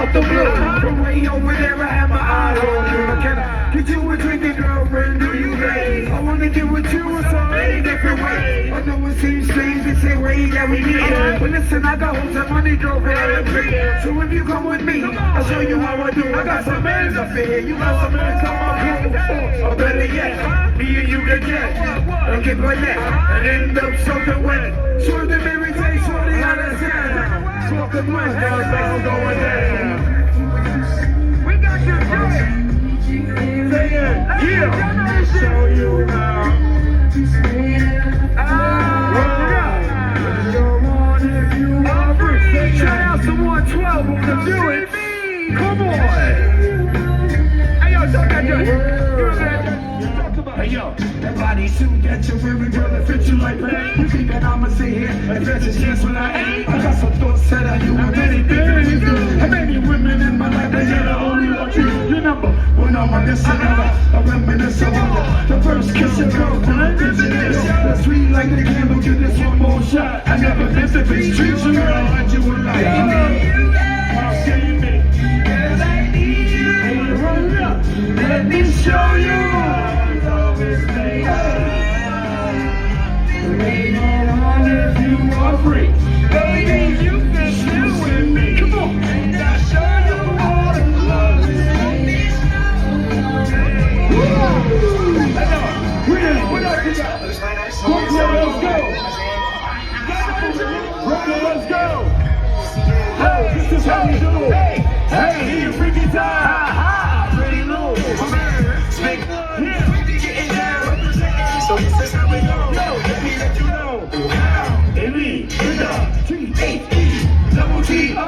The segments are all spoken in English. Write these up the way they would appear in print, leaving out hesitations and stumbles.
out the blue. From way over there, I have my eye on you. Can I get you a drinking, girlfriend? Do you raise? I wanna get with you in so many different ways. I know it seems strange to say way that we need. But listen, I got hoes and money, girlfriend, and free. So if you come with me, I'll show you how I do. I got some mans up here, you got some mans on my crew. Or better yet, me and you can get and get my neck and end up something wet. Sure the Mary J, shorty how that sound. Smoking wet, down, going down. We got you, say it, yeah. Show you how. Shout out to 112 on the do it. Come on. Hey, yo, talk that Hey, yo, that body suit that you're wearing, girl, that fits you like that. You think that I'ma sit here and fetch a chance when I ain't? I got some thoughts set on you and many things you do. And many women in my life, but you're the only one you. You're number one on my list, I reminisce of the first kiss your girlfriend. That's sweet like the candle, give this one more shot. I never miss a bitch, treat you girl, and you were like, I'll see you, girl, I need you. Hey, run up, let me show you. If you are free, baby, you can chill with me. Come on, and I'll show you all the love. What else you got? Let's go. Let's go. Hey, this is how we do it. Hey, you freaky time. Pretty low. So this is how we go. Let me let you know. T-H-E, double T-O,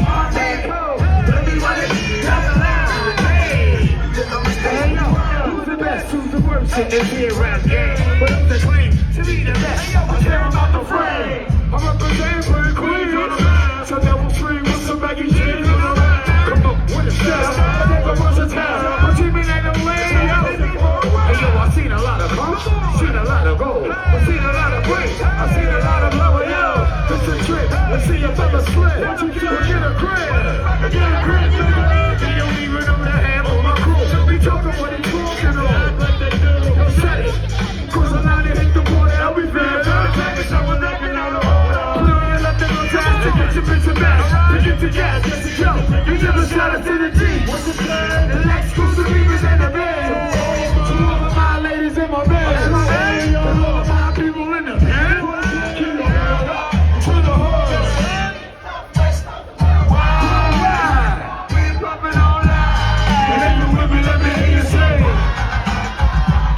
R-A-O. Let me run it down the line. Hey, who's the best, who's the worst in this here rap game? But up the claim to be the best. I care about the frame. I'm representing for the queen. So double swing with some baggy jeans. Come on, with a style. I never was a town. I'm teaming at the way. Hey yo, I've seen a lot of bumps, seen a lot of gold, I've seen a lot of breaks, I've seen a lot of love, yo. It's a trick, let's see a fella split. We'll get a crib, they don't even know the handle of my crew. So be talking what they talking on, like they do. Yo, set it, cause a line hit the border, I'll be fair. Someone knocking out the hole. Put on your left and on time to get your bitch back. To get the gas, yes to go. You never shot it to the G. What's the plan? The next cruiser beavers in the bed. All of my ladies in my bed. All of my people in the bed. Keep the hell up to the hood. Alright, we popping all night. And every women let me hear you say,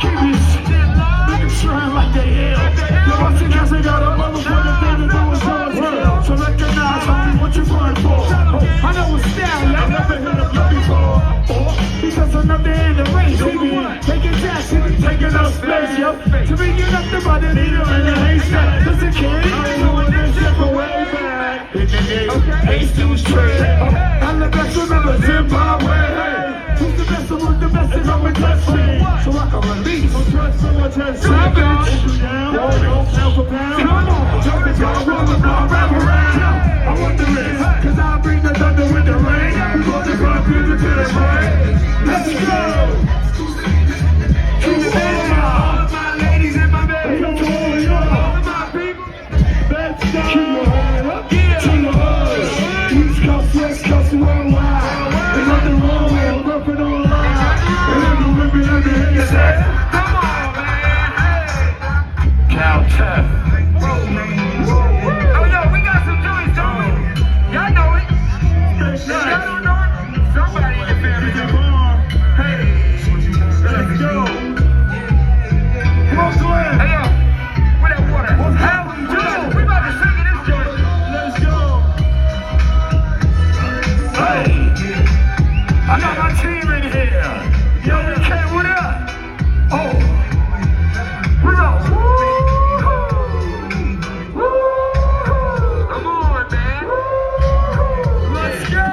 keep your shit low. Make it shine like they hell. Yo, once you guys got a motherfucking thing to do is hard work. So recognize only what you're going for. I know it's style, y'all never heard of you before. Because I'm not in the race, baby. Taking Jackson, taking up space, yo. To be nothing but a needle in a haystack. Listen, kid, I'm doing this shit for way back. In the day, Ace Stu's trade. I'm the best, remember Zimbabwe. Who's the best among the best is on the test me. So I can release. Savage. Pound for pound. Come on, jump it down, roll the block, wrap around. I want the race, cause I bring the thunder with the rain. We go to the music to the brain. Let's go. Keep it on. All of my ladies in my bed. All of my people. Let's go. Keep your head up. To the hood. East Coast, West Coast, worldwide. There's nothing wrong with it. Working online. And every women let me hear you say, come on, man. Hey. Cow tough. Oh, yo, we got some joints, don't we? Y'all know it. Y'all don't know it? Somebody in the family. Hey, let's go. Come on, Stuy. Hey, yo, where that water? How we do? We about to sing in this joint. Let's go. Hey, I got my team in here. Yo, we came with up. Oh, we go. Come on, man. Let's go.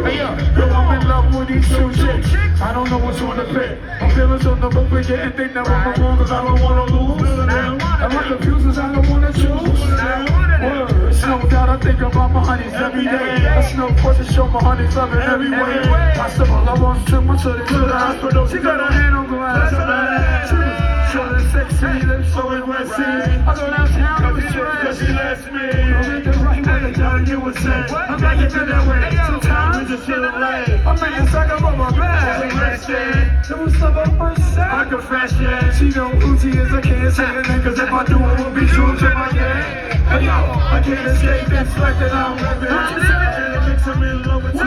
Hey, yo, I'm in love with these two chicks. I don't know what's on the pit. I'm feeling on the book with you and think that I'm wrong cause I don't wanna lose. I'm like the fuses, I don't wanna choose. It's no doubt I think about my honeys every day. That's no question, show my honeys love in every way. Possible, I once took my shorty to the hospital. She got her hand on glass. She was showing sexy, lips showing wet sea. I go downtown, it was trash. She left me. I read the right way, telling you what's said. I'm back into that way. Sometimes we just feeling late. I'm making suck up on my back. It was love at first sight. I confess, yeah. She know who she is, I can't say her name. Cause if I do, it will be true to my game. Hey yo, I can't escape this life that I'm living. It makes me in love with you.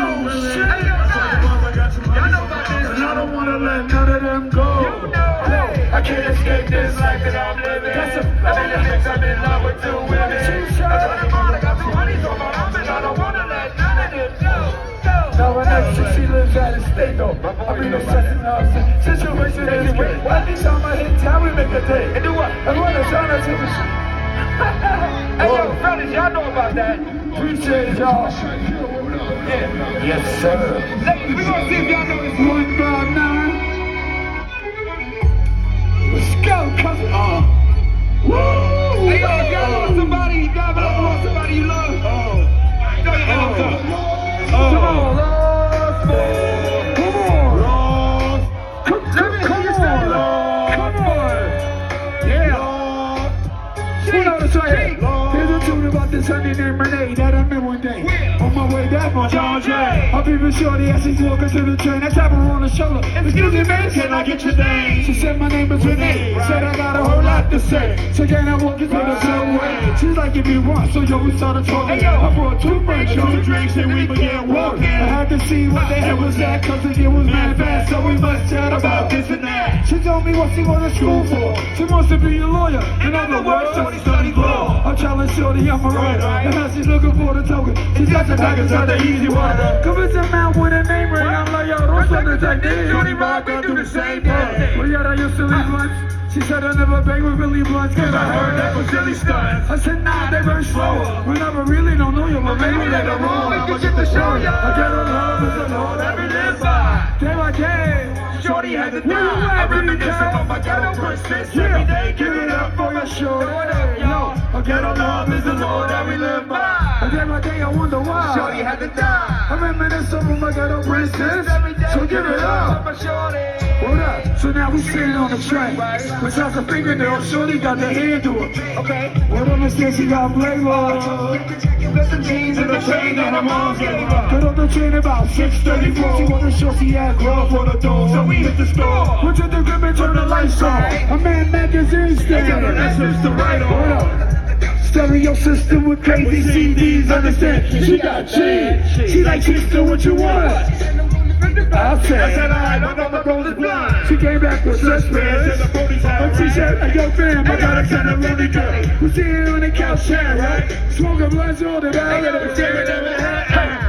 Hey yo, y'all know about this. And I don't wanna let none of them go. I can't escape this life that I'm living. I mean, it makes me in love with two women. I got them all, I got two honeys on my arm, and I don't wanna let none of them go. Now my next chick, she lives out of state though. I mean, no stressing out. Situation is great. Every time I hit town, we make a day. And do what? I wanna shout out to the shit. Hey yo, fellas, y'all know about that. Appreciate y'all. Yeah. Yes, sir. We gonna see if y'all know this 159. Let's go, cousin. Woo! Hey yo, if y'all know somebody, you got somebody you love. Throw your hands up. Come on, Lord. Come on, Lord. Let me hear you say, Lord. Come on. Yeah. What else is right here? Here's a tune about this honey named Renee that I met one day. On my way back on John Jay. I'm even shorty as she's walking to the train. I tap her on the shoulder. Excuse me, man, can I get your name? She said my name is Renee. Said I got a whole lot to say. So can I walk into the subway? She's like, if you want, so yo, we started talking. I brought 2 friends, 2 drinks, and we began walking. I had to see what the hell was that, cause the year was mad fast, so we must chat about this and that. She told me what she went to school for. She wants to be a lawyer. In other words, shorty studied law. I'm telling shorty I'm a writer. And now she's looking for the token. She's got the package out the easy one. Come into town with a name ring. I'm like, yo, don't send the technique. Shorty rock, I do the same thing. Well, yeah, I used to leave lunch. She said I never bang with Billy Blunts, cause I heard that was silly stunts. I said nah, they very slow. We never really don't know you, but maybe later on I'ma get to show ya. I get on love is the Lord that we live by. Day by day, shorty had to die. I reminisce about my ghetto princess. Every day, give it up for your shorty. Yo, I get on love is the Lord that we live by. Day by day, I wonder why shorty had to die. I reminisce about my ghetto princess. So give it up for my shorty. Hold up, so now we sitting on the train. Besides the fingernail, shorty got the hairdo. Okay. What on the stage, she got flavor. Got the jeans and the chain that her mom's getting. Got on the train about 6:34. She wanna show she had grub for the door. So we hit the store. Went to the crib and turned the lights on. A man magazine stand. Got her essence to write on. Hold up. Stereo system with crazy CDs, understand? She got cheese. She like sister, what you want? I said, alright, I know the road is blind. She came back with suspects. But she said, hey, yo, fam, I got a kind of lonely girl. We see her on the couch chat, right? Smoking blunts all the time.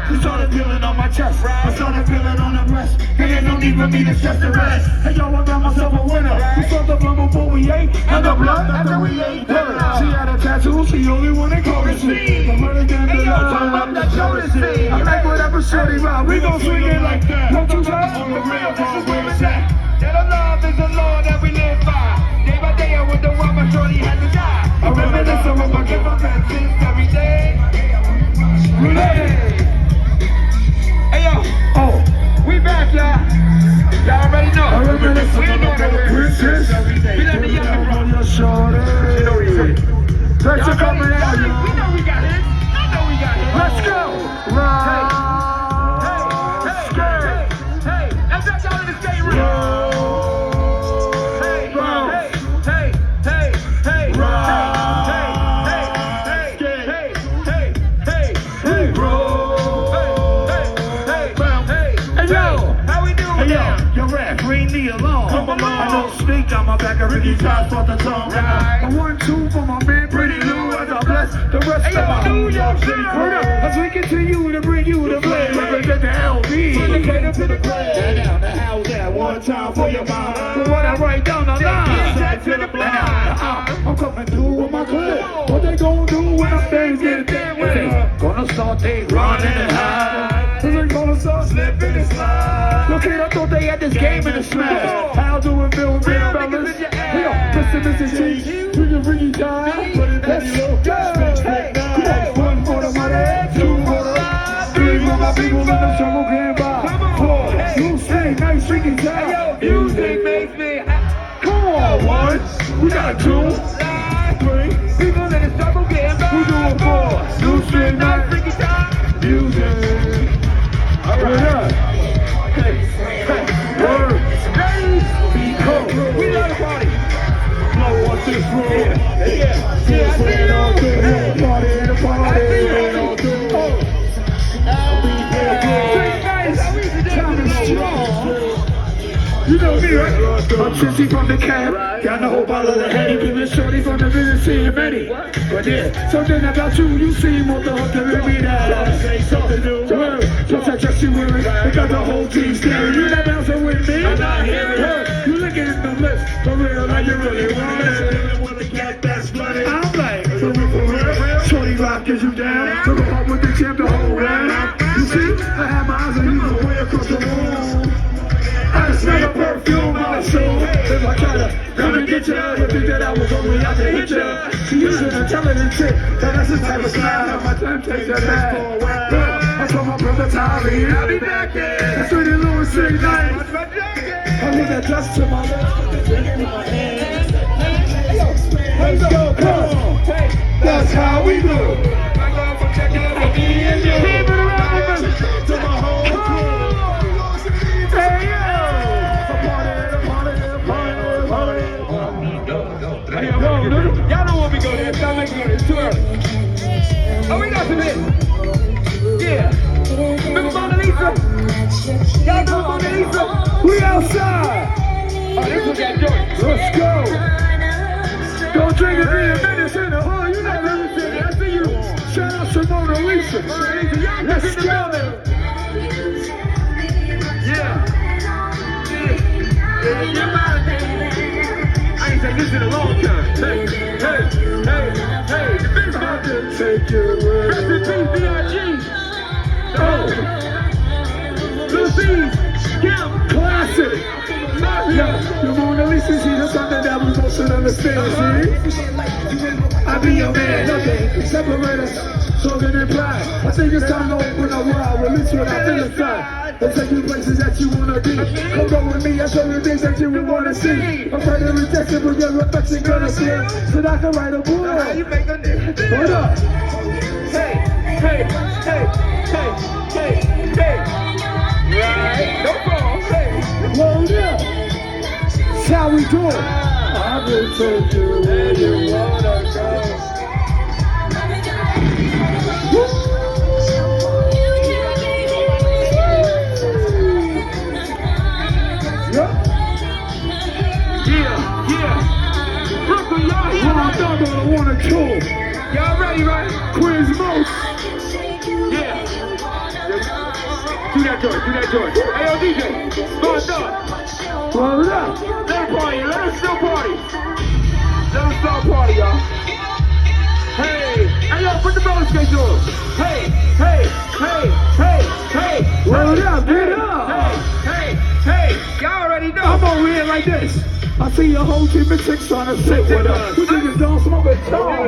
She started feeling on my chest. I started feeling on her breast. And there's no need for me to stress the rest. Hey, yo, I got myself a winner. We saw the blood before we ate. And the blood after we ate. She had a tattoo, she only wanted currency. I'm running down the line. I like whatever shorty rock. We gon' swing it like that. Don't you know? On the real, this is where it's at. That the love is the Lord that we live by. Day by day, I wonder why my shorty had to die. I reminisce of my give my vengeance every day. Hey yo, we back, y'all. Y'all already know. I reminisce of my princess. We let the young run your shorty. You know what he said. Thanks for coming out, y'all. We know we got hit. I know we got hit. Let's go. Right. I don't speak on my back, I really try to the song. I 1-2 for my man, Pretty Lou, and God bless the rest of my New York City crew. As we continue to bring you the blade, represent the LB. From the cater to the grave. Down the house at one time for your mind. For what I write down the line. Side to the blind. I'm coming through with my clip. What they gonna do when I'm things get dead with it? Gonna start they running and hide. They gonna start slipping and slide. Look here, I thought they had this game in the smash. How do it feel, real fellas? We gon' put some in the cheese. We can bring you down. Let's go. Come on, my people in the jungle getting by. Four, you stay nice drinking time. Music makes me. Come on, one. We got two, three. People in the jungle getting by. We doing four. You stay nice drinking time. Music. All right. Hey, hey, word. We love the party. Blow on this room. Yeah. I see you. Party in the party. I see you. Time is strong. You know me, right? I'm Sissy from the cab. Got the whole bottle of Henny. Giving shorty from the visit, seeing many. But yeah, something about you seem what the hook to me that. Say something new. Just like just you with it. They got the whole team staring. You not bouncing with me. I'm not hearing her. You looking at the list. For real, like you really want it. I'm like, for real. Shorty rock gets you down. Took a up with the champ the whole round. You see, I have my eyes on you the way across the room. I smell a perfume on the shoe. If I try to come and get you, you think that I was only out to hit you. See, you shouldn't tell it and shit. That's the type of smile my time takes her back. I told my brother Tommy, I'll be back here. That's when the Louis sing nice. I look at just to my left, with the drink in my hand. Let's go, come on. That's how we do. I love for checking out for me and you. Keep it around to my whole crew. Hey, yo. Y'all don't want me to go there. Stop making it. It's too early. Oh, we got some hits. Yeah. Remember Mona Lisa? Y'all know Mona Lisa? We outside. Oh, this was that joint. Let's go. Don't drink and be a menace in the hall. You know everything. I see you. Shout out to Mona Lisa. Let's go. Yeah. I ain't said this in a long time. Hey, the big about to take you away. Rest in peace, B.I.G. Oh, Lil C's, Kim, classic. Yeah, the Mona Lisa, see, that's something that we both should understand, see? I be your man, nothing separate us, slogan and pride. I think it's time to open up wide, release what I feel inside. I'll take you places that you wanna be. Come go with me, I'll show you things that you would wanna see. I'm trying to reject it, but your reflection gonna see. So that I can write a book. How you make a nigga? Hold up. Hey. Right, no problem. Hey. Hold up. That's how we do it. I will take you where you wanna go. Y'all ready, right? Quiz most. Yeah. Do that joint. Hey, yo, DJ. Start up. Roll it up. Let us party. Let us still party. Let us start party, y'all. Hey, yo, put the roller skates on. Hey. Roll it up, get up. Hey. Y'all already know. I'm over here like this. I see your whole team of chicks trying to sit with us. You niggas don't smoke a tone.